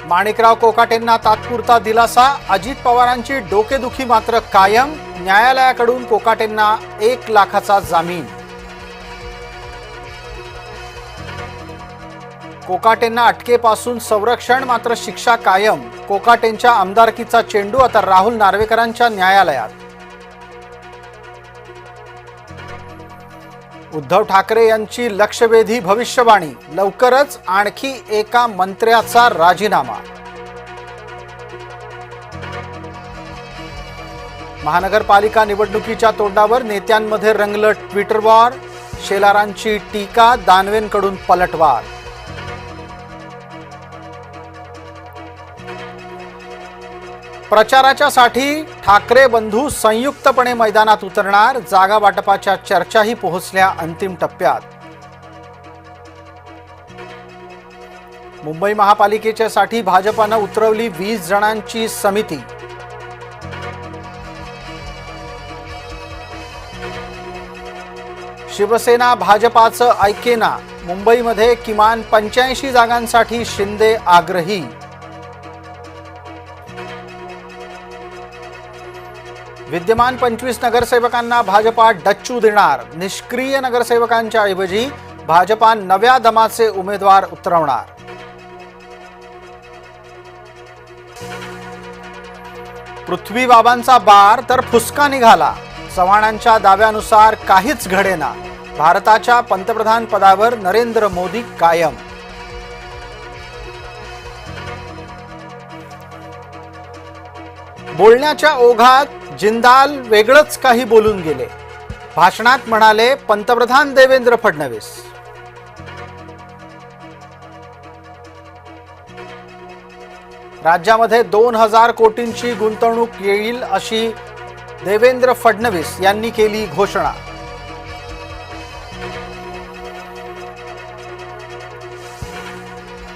माणिकराव कोकाटेंना तात्पुरता दिलासा, अजित पवारांची डोकेदुखी मात्र कायम, न्यायालयाकडून कोकाटेंना 1 लाखाचा जामीन. कोकाटेंना अटकेपासून संरक्षण मात्र शिक्षा कायम, कोकाटेंच्या आमदारकीचा चेंडू आता राहुल नार्वेकरांच्या न्यायालयात. उद्धव ठाकरे यांची लक्षवेधी भविष्यवाणी, लवकरच आणखी एका मंत्र्याचा राजीनामा. महानगरपालिका निवडणुकीच्या तोंडावर नेत्यांमध्ये रंगलं ट्विटर वॉर, शेलारांची टीका, दानवेंकडून पलटवार. प्रचाराच्या साठी ठाकरे बंधू संयुक्तपणे मैदानात उतरणार, जागा वाटपाच्या चर्चाही पोहोचल्या अंतिम टप्प्यात. मुंबई महापालिकेच्या साठी भाजपानं उतरवली 20 जणांची समिती. शिवसेना भाजपाचं ऐकेना, मुंबईमध्ये किमान 85 जागांसाठी शिंदे आग्रही. विद्यमान 25 नगरसेवकांना भाजपा डच्चू देणार, निष्क्रिय नगरसेवकांच्या ऐवजी भाजपा नव्या दमाचे उमेदवार उतरवणार. पृथ्वीबाबांचा बार तर फुसका निघाला, चव्हाणांच्या दाव्यानुसार काहीच घडेना, भारताच्या पंतप्रधान पदावर नरेंद्र मोदी कायम. बोलण्याच्या ओघात जिंदाल वेगळंच काही बोलून गेले, भाषणात म्हणाले पंतप्रधान देवेंद्र फडणवीस. राज्यामध्ये 2000 कोटींची गुंतवणूक येईल अशी देवेंद्र फडणवीस यांनी केली घोषणा.